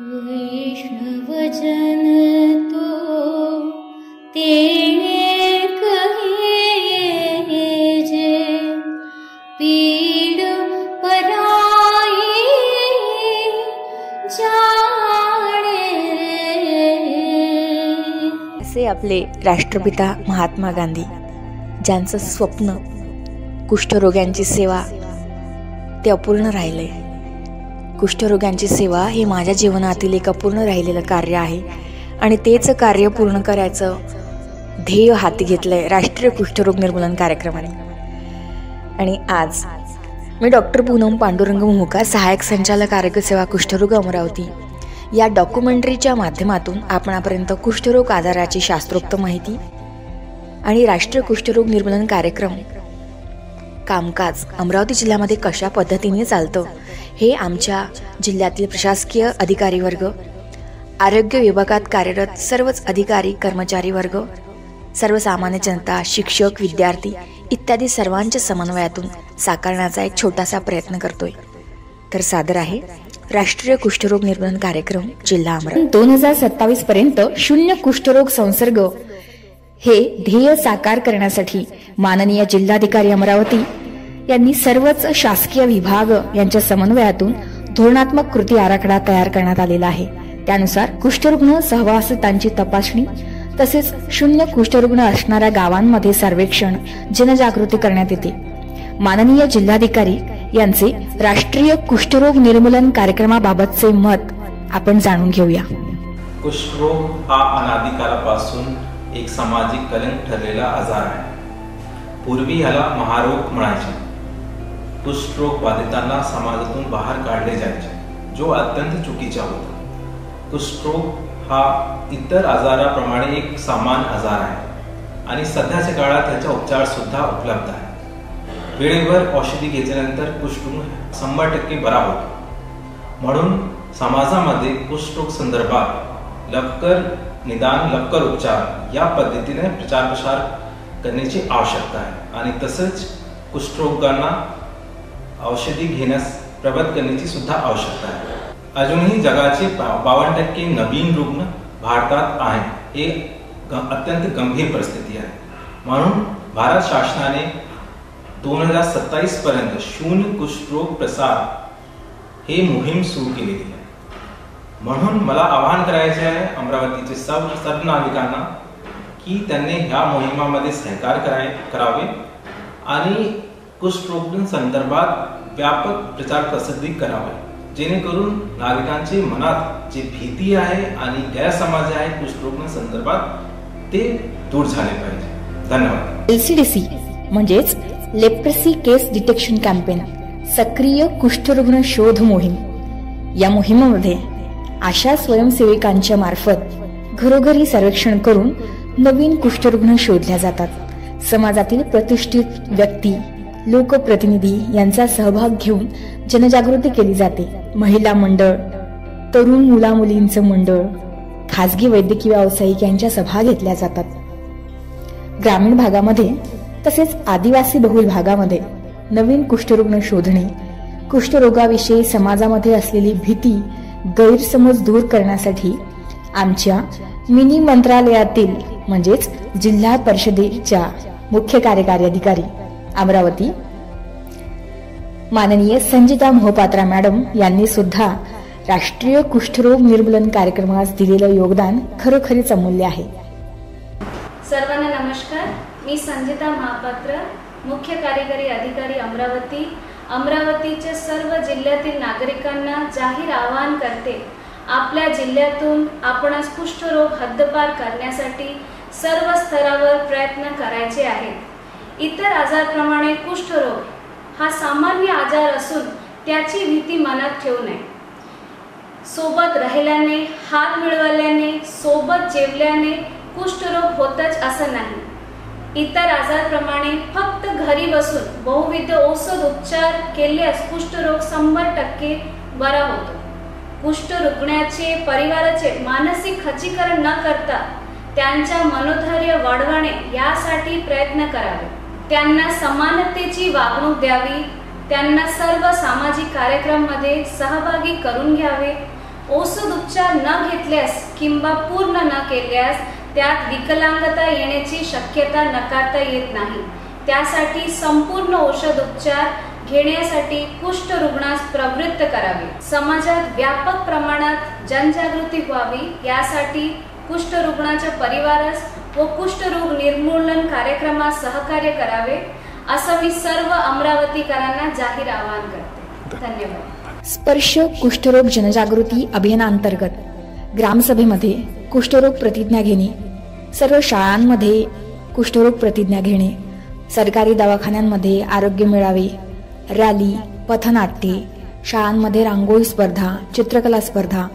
वैष्णवजन तो तेने कहे जे पीड पराई जाणे। असे आपले राष्ट्रपिता महात्मा गांधी, ज्यांचं स्वप्न कुष्ठरोग्यांची सेवा ते अपूर्ण राहिले. कुष्ठरोग्यांची सेवा हे माझ्या जीवनातील एक अपूर्ण राहिलेलं कार्य आहे आणि तेच कार्य पूर्ण करायचं ध्येय हाती घेतलंय राष्ट्रीय कुष्ठरोग निर्मूलन कार्यक्रमाने. आणि आज मी डॉक्टर पूनम पांडुरंग मोहका, सहाय्यक संचालक आरोग्य सेवा कुष्ठरोग अमरावती, या डॉक्युमेंटरीच्या माध्यमातून आपणापर्यंत कुष्ठरोग आजाराची शास्त्रोक्त माहिती आणि राष्ट्रीय कुष्ठरोग निर्मूलन कार्यक्रम कामकाज अमरावती जिल्ह्यामध्ये कशा पद्धतीने चालतं हे आमच्या जिल्ह्यातील प्रशासकीय अधिकारी वर्ग, आरोग्य विभागात कार्यरत सर्वच अधिकारी कर्मचारी वर्ग, सर्वसामान्य जनता, शिक्षक, विद्यार्थी इत्यादी सर्वांच्या समन्वयातून साकारण्याचा एक छोटासा प्रयत्न करतोय. तर सादर आहे राष्ट्रीय कुष्ठरोग निर्मूलन कार्यक्रम जिल्हा अमरावती. 2027 पर्यंत शून्य कुष्ठरोग संसर्ग हे ध्येय साकार करण्यासाठी माननीय जिल्हाधिकारी अमरावती यांनी सर्वच शासकीय विभाग यांच्या समन्वयातून धोरणात्मक कृती आराखडा तयार करण्यात आलेला आहे. त्यानुसार कुष्ठरुग्ण सहवासितांची तपासणी तसेच शून्य कुष्ठरुग्ण असणाऱ्या गावांमध्ये सर्वेक्षण, जनजागृती करण्यात येते. माननीय जिल्हाधिकारी यांचे राष्ट्रीय कुष्ठरोग निर्मूलन कार्यक्रमाबाबतचे मत आपण जाणून घेऊया. कुष्ठरोग हा अनादी काळापासून एक सामाजिक कलंक ठरलेला आजार आहे. पूर्वी ह्याला महारोग म्हणायचे. कुष्ठरोग बाधितांना समाजातून बाहेर काढले जायचे, जो अत्यंत चुकीचा होता. कुष्ठरोग हा इतर आजाराप्रमाणे एक सामान्य आजार आहे आणि सध्याच्या काळात त्याचा उपचार सुद्धा उपलब्ध आहे. वेळेवर औषधी घेतल्यानंतर कुष्ठरोग 100% बरा होतो. म्हणून समाजामध्ये कुष्ठरोग संदर्भात लवकर निदान, लवकर उपचार या पद्धतीने प्रचार प्रसार करण्याची आवश्यकता आहे आणि तसंच कुष्ठरोगांना औषधी घेण्यास प्रबोध करण्याची सुद्धा आवश्यकता आहे. अजूनही जगाचे 52% नवीन रुग्ण भारतात आहेत. हे अत्यंत गंभीर परिस्थिती आहे. म्हणून भारत शासनाने 2027 पर्यंत शून्य कुष्ठरोग प्रसार हे मोहीम सुरू केलेली आहे. म्हणून मला आवाहन करायचे आहे अमरावतीचे सर्व नागरिकांना की त्यांनी ह्या मोहिमामध्ये सहकार्य करावे आणि कुष्ठरोग संदर्भात व्यापक प्रचार प्रसिद्धी करावे, जेणेकरून नागरिकांच्या मनात जी भीती आहे आणि गैरसमज आहे कुष्ठरोग संदर्भात ते दूर झाले पाहिजे. धन्यवाद. LCDC म्हणजेच लेप्रेसी केस डिटेक्शन कॅम्पेन, सक्रिय कुष्ठरुग्ण शोध मोहीम. या मोहिमेमध्ये आशा स्वयंसेविकांच्या मार्फत घरोघरी सर्वेक्षण करून नवीन कुष्ठरुग्ण शोधल्या जातात. समाजातील प्रतिष्ठित व्यक्ती, लोकप्रतिनिधी यांचा सहभाग घेऊन जनजागृती केली जाते. महिला मंडळ, तरुण मुला-मुलींचं मंडळ, खासगी वैद्यकीय व्यावसायिक यांच्या सभा घेतल्या जातात. ग्रामीण भागामध्ये तसेच आदिवासी बहुल भागामध्ये नवीन कुष्ठरुग्ण शोधणे, कुष्ठरोगाविषयी समाजामध्ये असलेली भीती, गैरसमज दूर करण्यासाठी आमच्या मिनी मंत्रालयातील म्हणजेच जिल्हा परिषदेच्या मुख्य कार्यकारी अधिकारी अमरावती माननीय संजिता मोहपात्रा मॅडम यांनी सुद्धा राष्ट्रीय कुष्ठरोग निर्मूलन कार्यक्रमास दिलेलं योगदान खरोखरीच अमूल्य आहे. सर्वांना नमस्कार. मी संजिता महापात्र, मुख्य कार्यकारी अधिकारी अमरावती. अमरावतीच्या सर्व जिल्ह्यातील नागरिकांना जाहीर आवाहन करते, आपल्या जिल्ह्यातून आपणास कुष्ठरोग हद्दपार करण्यासाठी सर्व स्तरावर प्रयत्न करायचे आहेत. इतर आजाराप्रमाणे कुष्ठरोग हा सामान्य आजार असून त्याची भीती मनात ठेवू नये. सोबत राहिल्याने, हात मिळवल्याने, सोबत जेवल्याने कुष्ठरोग होतच असं नाही. इतर आजाराप्रमाणे फक्त घरी बसून बहुविध औषध उपचार केल्यास कुष्ठरोग 100% बरा होतो. कुष्ठरुग्णाचे परिवाराचे मानसिक खच्चीकरण न करता त्यांच्या मनोधैर्य वाढवणे यासाठी प्रयत्न करावे. त्यांना समानतेची वागणूक द्यावी. त्यांना सर्व सामाजिक कार्यक्रमांमध्ये सहभागी करून घ्यावे. औषध उपचार न घेतल्यास किंवा पूर्ण न केल्यास त्यात विकलांगता येण्याची शक्यता नकारता येत नाही. त्यासाठी संपूर्ण औषध उपचार घेण्यासाठी कुष्ठ रुग्णास प्रवृत्त करावे. समाजात व्यापक प्रमाणात जनजागृती व्हावी यासाठी कुष्ठ रुग्णाच्या परिवारास व कुष्ठरोग निर्मूलन कार्यक्रमास सहकार्य करावे असं मी सर्व अमरावतीकरांना जाहीर आवाहन करते. धन्यवाद. स्पर्श कुष्ठरोग जनजागृती अभियानांतर्गत ग्रामसभेमध्ये कुष्ठरोग प्रतिज्ञा घेणे, सर्व शाळांमध्ये कुष्ठरोग प्रतिज्ञा घेणे, सरकारी दवाखान्यांमध्ये आरोग्य मेळावे, रॅली, पथनाट्ये, शाळांमध्ये रांगोळी स्पर्धा, चित्रकला स्पर्धा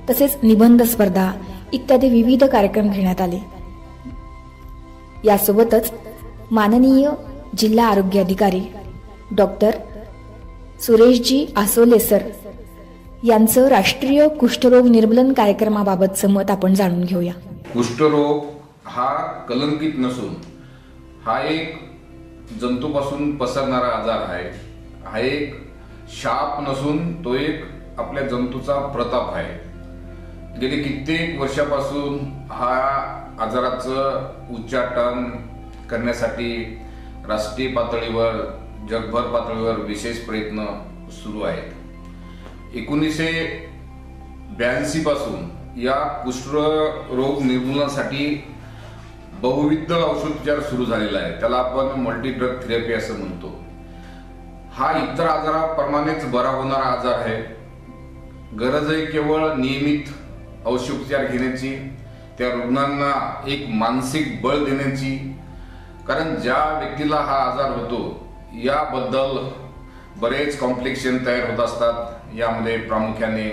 तसेच निबंध स्पर्धा इत्यादी विविध कार्यक्रम घेण्यात आले. यासोबतच माननीय जिल्हा आरोग्य अधिकारी डॉक्टर सुरेशजी आसोले सर यांचं राष्ट्रीय कुष्ठरोग निर्मूलन कार्यक्रमाबाबतचं मत आपण जाणून घेऊया. कुष्ठरोग हा कलंकित नसून हा एक जंतूपासून पसरणारा आजार आहे. हा एक शाप नसून तो एक आपल्या जंतूचा प्रताप आहे. गेली कित्येक वर्षापासून हा आजाराचं उच्चाटन करण्यासाठी राष्ट्रीय पातळीवर जगभर पातळीवर विशेष प्रयत्न सुरू आहेत. 1982 पासून या कुष्ठरोग निर्मूलनासाठी बहुविध औषधोपचार सुरू झालेला आहे. त्याला आपण मल्टी ड्रग थेरपी असं म्हणतो. हा इतर आजाराप्रमाणेच बरा होणारा आजार आहे. गरज आहे केवळ नियमित औषधोपचार घेण्याची, त्या रुग्णांना एक मानसिक बळ देण्याची. कारण ज्या व्यक्तीला हा आजार होतो याबद्दल बरेच कॉम्प्लिकेशन तयार होत असतात. यामध्ये प्रामुख्याने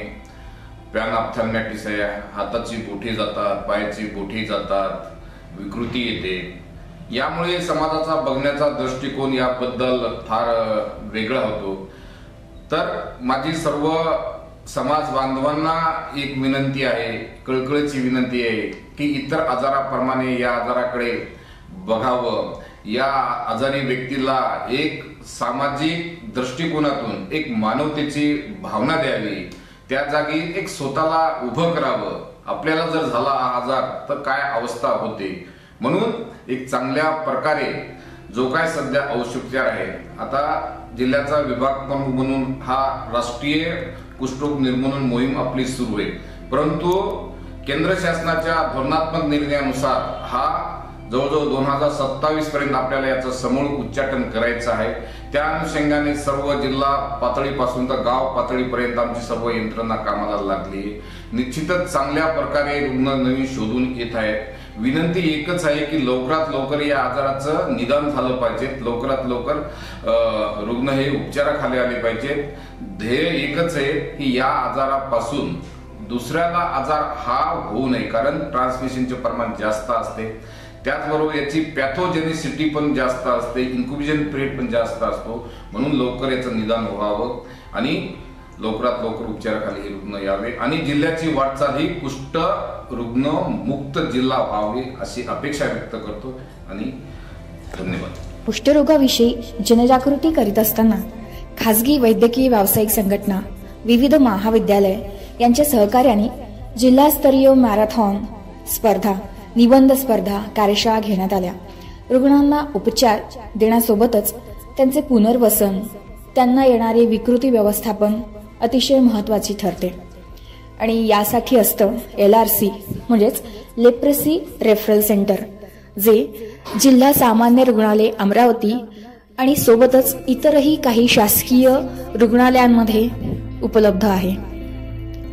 पॅनऑप्थॅल्मॅटिस आहे, हाताची बोटे जातात, पायाची बोटे जातात, विकृती येते. यामुळे समाजाचा बघण्याचा दृष्टिकोन याबद्दल फार वेगळा होतो. तर माझी सर्व समाज बांधवांना एक विनंती आहे, कळकळीची विनंती आहे की इतर आजाराप्रमाणे या आजाराकडे बघावं. या आजारी व्यक्तीला एक सामाजिक दृष्टिकोनातून एक मानवतेची भावना द्यावी. त्या जागी एक स्वतःला उभं करावं. आपल्याला जर झाला हा आजार तर काय अवस्था होते. म्हणून एक चांगल्या प्रकारे जो काय सध्या औषधोपचार आहे, आता जिल्ह्याचा विभाग म्हणून हा राष्ट्रीय कुष्ठरोग निर्मूलन मोहीम आपली सुरू आहे. परंतु केंद्र शासनाच्या धोरणात्मक निर्णयानुसार हा जवळजवळ 2027 पर्यंत आपल्याला याचं समूळ उच्चाटन करायचं आहे. त्या अनुषंगाने सर्व जिल्हा पातळीपासून तर गाव पातळीपर्यंत आमची सर्व यंत्रणा कामाला लागली. निश्चितच चांगल्या प्रकारे रुग्ण नवीन शोधून येत आहेत. विनंती एकच आहे की लवकरात लवकर या आजाराचं निदान झालं पाहिजे. लवकरात लवकर रुग्ण हे उपचाराखाली आले पाहिजेत. ध्येय एकच आहे की या आजारापासून दुसऱ्याला आजार हा होऊ नये. कारण ट्रान्समिशनचे प्रमाण जास्त असते. त्याचबरोबर याची पॅथोजेनिसिटी पण जास्त असते, इन्क्युबेशन पिरियड पण जास्त असतो. म्हणून लवकर याचं निदान व्हावं आणि लवकरात लवकर उपचाराखाली हे रुग्ण यावे आणि जिल्ह्याची वाटचाल ही कुष्ठ रुग्ण मुक्त जिल्हा व्हावी अशी अपेक्षा व्यक्त करतो आणि धन्यवाद. कुष्ठरोगाविषयी जनजागृती करीत असताना खासगी वैद्यकीय व्यावसायिक संघटना, विविध महाविद्यालय यांच्या सहकार्याने जिल्हास्तरीय मॅरेथॉन स्पर्धा, निबंध स्पर्धा, कार्यशाळा घेण्यात आल्या. रुग्णांना उपचार देण्यासोबतच त्यांचे पुनर्वसन, त्यांना येणारे विकृती व्यवस्थापन अतिशय महत्वाची ठरते. आणि यासाठी असतं LRC म्हणजेच लेप्रेसी रेफरल सेंटर, जे जिल्हा सामान्य रुग्णालय अमरावती आणि सोबतच इतरही काही शासकीय रुग्णालयांमध्ये उपलब्ध आहे.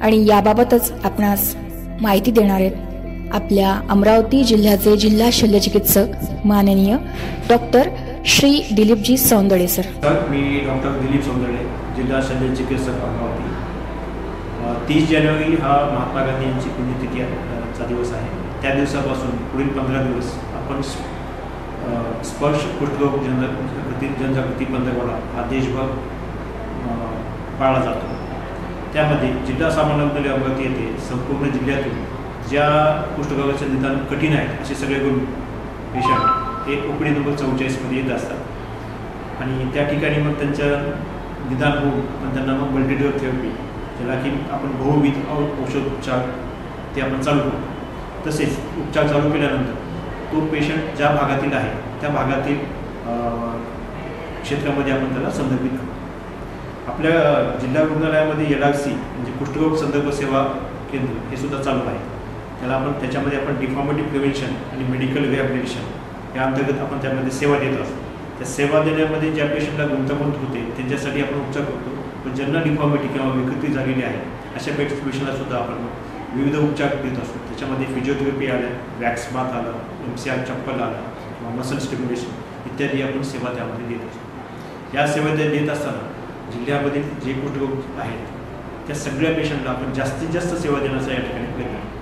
आणि याबाबतच आपणास माहिती देणार आहेत आपल्या अमरावती जिल्ह्याचे जिल्हा शल्यचिकित्सक माननीय डॉक्टर श्री दिलीपजी सौंदळे सर. मी डॉक्टर दिलीप सौंदळे, जिल्हा शल्यचिकित्सक अमरावती. 30 जानेवारी हा महात्मा गांधी यांची पुण्यतिथीचा दिवस आहे. त्या दिवसापासून पुढील 15 दिवस आपण स्पर्श कुष्ठरोग जनजागृती पंधरवडा हा देशभर पाळला जातो. त्यामध्ये जिल्हा सामान्य रुग्णालय अमरावती येथे संपूर्ण जिल्ह्यातून ज्या कुष्ठरोगाचे निदान कठीण आहेत असे सगळे पेशंट हे ओपीडी नंबर 44 येत असतात आणि त्या ठिकाणी मग त्यांचं निदान होऊन त्यांना मग मल्टीड्रग थेरपी ज्याला की आपण बहुविध औषधोपचार ते आपण चालू करतो. तसेच उपचार चालू केल्यानंतर तो पेशंट ज्या भागातील आहे त्या भागातील क्षेत्रामध्ये आपण त्याला संदर्भित करतो. आपल्या जिल्हा रुग्णालयामध्ये LRC म्हणजे कुष्ठरोग संदर्भ सेवा केंद्र हे सुद्धा चालू आहे. त्याच्यामध्ये आपण डिफॉर्मिटी प्रिव्हेन्शन आणि मेडिकल रिहॅबिलिटेशन या अंतर्गत आपण त्यामध्ये सेवा देत असतो. त्या सेवा देण्यामध्ये ज्या पेशंटला गुंतागुंत होते त्यांच्यासाठी आपण उपचार करतो. पण ज्यांना डिफॉर्मिटी किंवा विकृती झालेली आहे अशा पेशंटला सुद्धा आपण विविध उपचार देत असतो. त्याच्यामध्ये फिजिओथेरपी आलं, वॅक्स बाथ आलं, MCR चप्पल आलं किंवा मसल स्टिम्युलेशन इत्यादी आपण सेवा त्यामध्ये देत असतो. या सेवा देत असताना जिल्ह्यामधील जे कुष्ठरोग आहेत त्या सगळ्या पेशंटला आपण जास्तीत जास्त सेवा देण्याचा या ठिकाणी प्रयत्न करतो.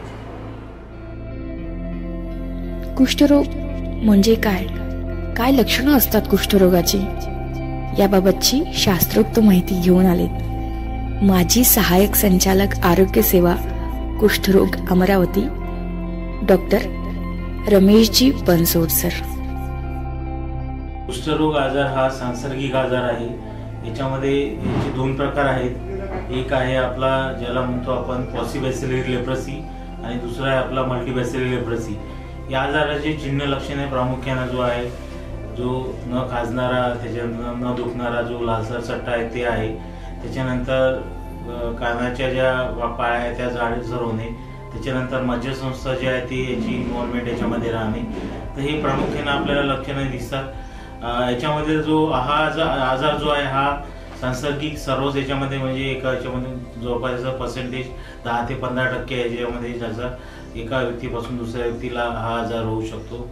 कुष्ठरोग म्हणजे काय, काय लक्षणं असतात कुष्ठरोगाची, याबाबतची शास्त्रोक्त माहिती घेऊन आलेत माजी सहाय्यक संचालक आरोग्य सेवा कुष्ठरोग अमरावती डॉक्टर रमेशजी बनसोड सर. कुष्ठरोग आजार हा सांसर्गिक आजार आहे. याच्यामध्ये याचे 2 प्रकार आहेत. एक आहे आपला ज्याला म्हणतो आपण पॉसिबॅसिलरी लेप्रसी आणि दुसरा आहे आपला मल्टीबॅसिलरी लेप्रसी. या आजाराचे चिन्ह लक्षणे प्रामुख्याने जो आहे, जो न खाजणारा, त्याच्यानंतर न दुखणारा जो लालसर चट्टा आहे ते आहे. त्याच्यानंतर कानाच्या ज्या पाळ्या आहेत त्या जाडसर होणे, त्याच्यानंतर मज्जासंस्था जी आहे ती याची इन्व्हॉल्वमेंट याच्यामध्ये राहणे. तर हे प्रामुख्याने आपल्याला लक्षणे दिसतात. याच्यामध्ये जो हा आजार जो आहे हा सांसर्गिक सर्वच याच्यामध्ये म्हणजे एका याच्यामध्ये जवळपास पर्सेंटेज 10 ते 15% याच्यामध्ये ज्याचा एका व्यक्तीपासून दुसऱ्या व्यक्तीला हा आजार होऊ शकतो.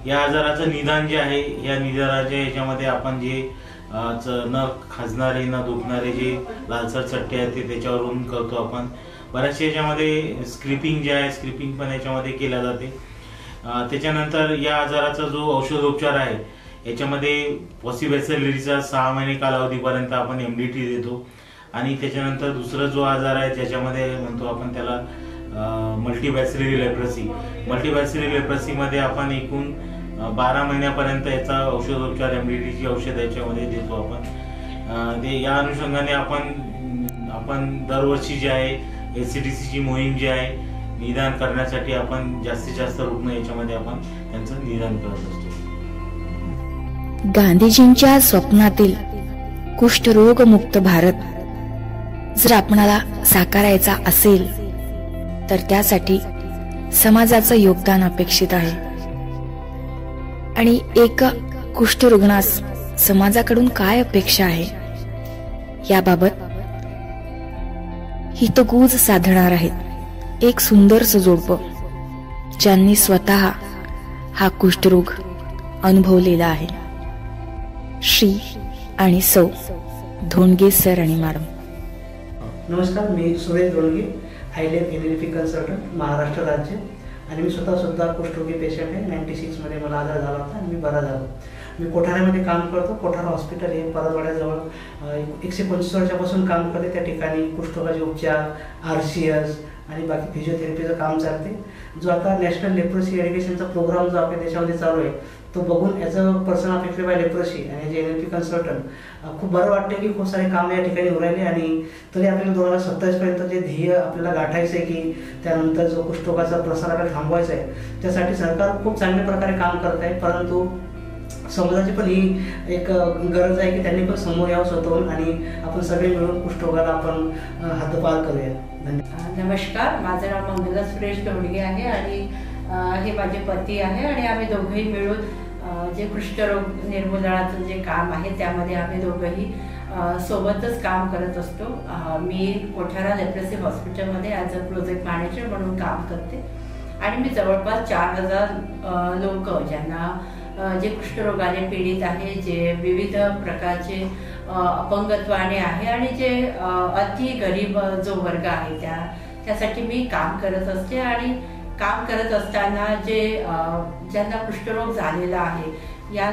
या आजाराचं निदान जे आहे, या निदानाच्या याच्यामध्ये आपण जे न खाजणारे न दुखणारे जे लालसर चट्टे आहेत ते त्याच्यावरून करतो आपण. बऱ्याचशा याच्यामध्ये स्क्रिपिंग जे आहे, स्क्रिपिंग पण याच्यामध्ये केल्या जाते. त्याच्यानंतर या आजाराचा जो औषधोपचार आहे याच्यामध्ये पॉसिबॅसिलरीचा 6 महिने कालावधीपर्यंत आपण MDT देतो. आणि त्याच्यानंतर दुसरा जो आजार आहे ज्याच्यामध्ये म्हणतो आपण त्याला मल्टीबॅसिलरी लेप्रसी. मल्टीबॅसिलरी लेप्रसीमध्ये आपण एकूण 12 महिन्यापर्यंत याचा औषधोपचार MDTची औषध याच्यामध्ये देतो आपण. ते या अनुषंगाने आपण दरवर्षी जे आहे HCDCची मोहीम जी आहे निदान करण्यासाठी आपण जास्तीत जास्त रुग्ण याच्यामध्ये आपण त्यांचं निदान करत असतो. गांधीजींच्या स्वप्नातील कुष्ठरोग मुक्त भारत जर आपणाला साकारायचा असेल तर त्यासाठी समाजाचं योगदान अपेक्षित आहे. आणि एक कुष्ठरुग्णास समाजाकडून काय अपेक्षा आहे याबाबत हितगुज साधणार आहेत एक सुंदरसं जोडपं ज्यांनी स्वतः हा कुष्ठरोग अनुभवलेला आहे. श्री आणि सौ धोंडगे सर आणि मॅडम. नमस्कार, मी Suresh Dhondge, ILM NLP consultant Maharashtra राज्य. आणि मी सुद्धा कुष्ठरोगी पेशंट आहे. 96 मध्ये मला आजार झाला होता आणि मी बरा झालो. मी कोठाऱ्यामध्ये काम करतो. कोठारा हॉस्पिटल हे परतवाड्याजवळ 125 वर्षापासून काम करते. त्या ठिकाणी कुष्ठरोगाचे उपचार, RCS आणि बाकी फिजिओथेरपीचं काम चालते. जो आता नॅशनल लेप्रोसी एरिडिकेशनचा प्रोग्राम जो आपल्या देशामध्ये चालू आहे तो बघून as a person affected by leprosy आणि जे NLP कन्सल्टंट खूप बरं वाटते की खूप सारे कामं या ठिकाणी होऊ राहिले. आणि तरी आपल्याला 2027 पर्यंत जे ध्येय आपल्याला गाठायचं आहे की त्यानंतर जो कुष्ठरोगाचा प्रसार आपल्याला थांबवायचा आहे त्यासाठी सरकार खूप चांगल्या प्रकारे काम करत आहे. परंतु समाजाची पण ही एक गरज आहे की त्यांनी पण समोर यावं स्वतःहून आणि आपण सगळे मिळून कुष्ठरोगाला आपण हद्दपार करूया. धन्यवाद. नमस्कार, माझं नाव मंगला सुरेश धोंडगे आहे आणि हे माझे पती आहे आणि आम्ही दोघंही मिळून जे कुष्ठरोग निर्मूलनाचं जे काम आहे त्यामध्ये आम्ही दोघंही सोबतच काम करत असतो. मी कोठारा लेप्रोसी हॉस्पिटलमध्ये ॲज अ प्रोजेक्ट मॅनेजर म्हणून काम करते आणि मी जवळपास 4000 लोक ज्यांना जे कुष्ठरोगाने पीडित आहे, जे विविध प्रकारचे अपंगत्वाने आहे आणि जे अति गरीब जो वर्ग आहे त्यासाठी मी काम करत असते. आणि काम करत असताना ज्यांना कुष्ठरोग झालेला आहे या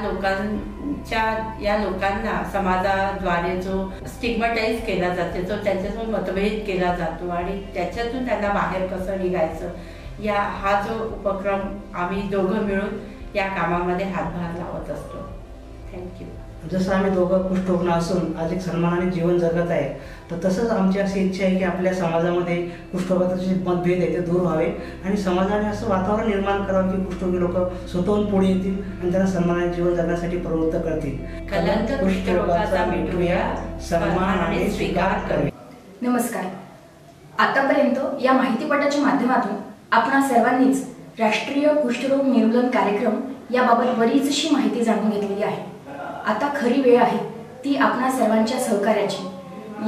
लोकांना समाजाद्वारे जो स्टिग्मटाईज केला जातो, जो त्यांच्यासोबत मतभेद केला जातो आणि त्याच्यातून त्यांना बाहेर कसं निघायचं हा जो उपक्रम आम्ही दोघं मिळून या कामामध्ये हातभार लावत असतो. थँक्यू. जसं आम्ही दोघं कुष्ठरुग्ण असून आज एक सन्मानाने जीवन जगत आहे, तर तसंच आमची अशी इच्छा आहे की आपल्या समाजामध्ये कुष्ठरोगाचे जे मतभेद आहे ते दूर व्हावे आणि समाजाने असं वातावरण निर्माण करावं की कुष्ठरोगी लोक स्वतःहून पुढे येतील आणि त्यांना सन्मानाने जीवन जगण्यासाठी प्रवृत्त करतील. कलंक कुष्ठरोगाचा मिटूया, सन्मानाने स्वीकार करूया. नमस्कार. आतापर्यंत या माहितीपटाच्या माध्यमातून आपणा सर्वांनीच राष्ट्रीय कुष्ठरोग निर्मूलन कार्यक्रम याबाबत बरीचशी माहिती जाणून घेतलेली आहे. आता खरी वेळ आहे ती आपणा सर्वांच्या सहकार्याची.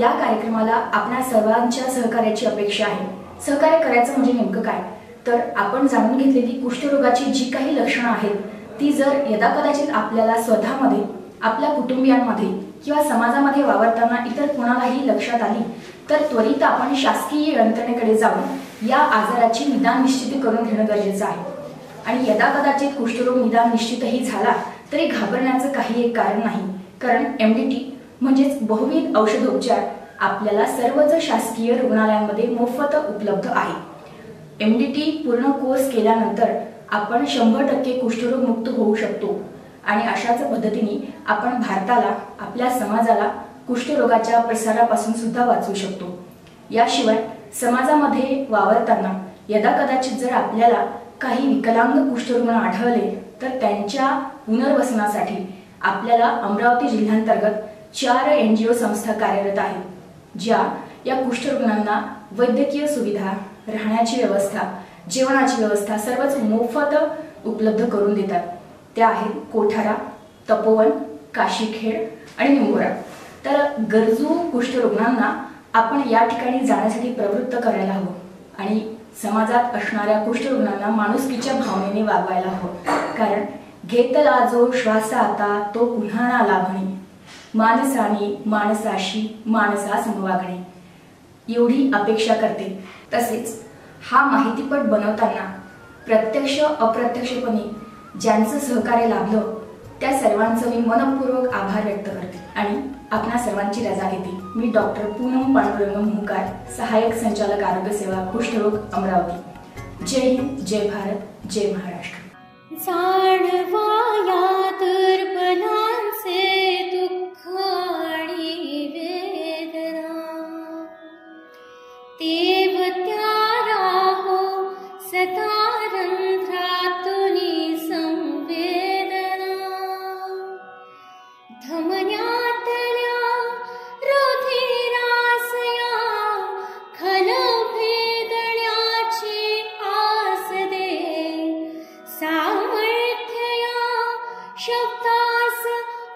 या कार्यक्रमाला आपणा सर्वांच्या सहकार्याची अपेक्षा आहे. सहकार्य करायचं म्हणजे नेमकं काय, तर आपण जाणून घेतलेली कुष्ठरोगाची जी काही लक्षणं आहेत ती जर यदाकदाचित आपल्याला स्वतःमध्ये, आपल्या कुटुंबियांमध्ये किंवा समाजामध्ये वावरताना इतर कोणालाही लक्षात आली तर त्वरित आपण शासकीय यंत्रणेकडे जाऊन या आजाराची निदान निश्चिती करून घेणं गरजेचं आहे. आणि यदाकदाचित कुष्ठरोग निदान निश्चितही झाला तरी घाबरण्याचं काही एक कारण नाही, कारण MDT म्हणजेच बहुविध औषधोपचार आपल्याला सर्वच शासकीय रुग्णालयांमध्ये मोफत उपलब्ध आहे. MDT पूर्ण कोर्स केल्यानंतर आपण 100% कुष्ठरोग मुक्त होऊ शकतो आणि अशाच पद्धतीने आपण भारताला, आपल्या समाजाला कुष्ठरोगाच्या प्रसारापासून सुद्धा वाचवू शकतो. याशिवाय समाजामध्ये वावरताना यदाकदाचित जर आपल्याला काही विकलांग कुष्ठरुग्ण आढळले तर त्यांच्या पुनर्वसनासाठी आपल्याला अमरावती जिल्ह्यांतर्गत 4 NGO संस्था कार्यरत आहेत, ज्या या कुष्ठरुग्णांना वैद्यकीय सुविधा, राहण्याची व्यवस्था, जेवणाची व्यवस्था सर्वच मोफत उपलब्ध करून देतात. त्या आहेत कोठारा, तपोवन, काशीखेड आणि निंबोरा. तर गरजू कुष्ठरुग्णांना आपण या ठिकाणी जाण्यासाठी प्रवृत्त करायला हवं आणि समाजात असणाऱ्या कुष्ठरुग्णांना माणुसकीच्या भावनेने वागवायला हवं. कारण घेतला जो श्वास आता तो पुन्हा ना लाभणे, माणसाने माणसाशी माणसा समवागणे एवढी अपेक्षा करते. तसेच हा माहितीपट बनवताना प्रत्यक्ष अप्रत्यक्षपणे ज्यांचं सहकार्य लाभलं त्या सर्वांचं मी मनपूर्वक आभार व्यक्त करते आणि आपणा सर्वांची रजा घेते. मी डॉक्टर पूनम पांडुरंग मुहकार, सहाय्यक संचालक आरोग्य सेवा कुष्ठरोग अमरावती. जय हिंद, जय भारत, जय महाराष्ट्र. जाणवाया दुर्बलांचे दुःख आणि वेदना, देव त्या राहो सदा रंध्रातुनी संवेदना, धमन्यातल्या रुधिरासया खल भेदण्याची आस दे, सामर्थ्या शब्दास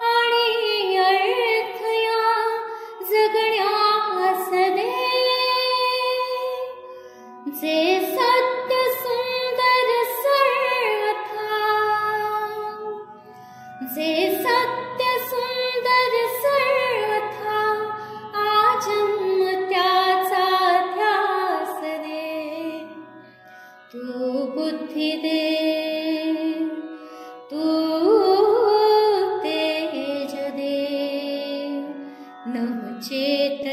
आणि अर्थया जगण्यास दे. जे सत्य सुंदर सर्वथा, जे सत्य सुंदर सर्वथा, आजन्म त्याचा ध्यास दे. तू बुद्धी दे, तू तेज दे, नवचेत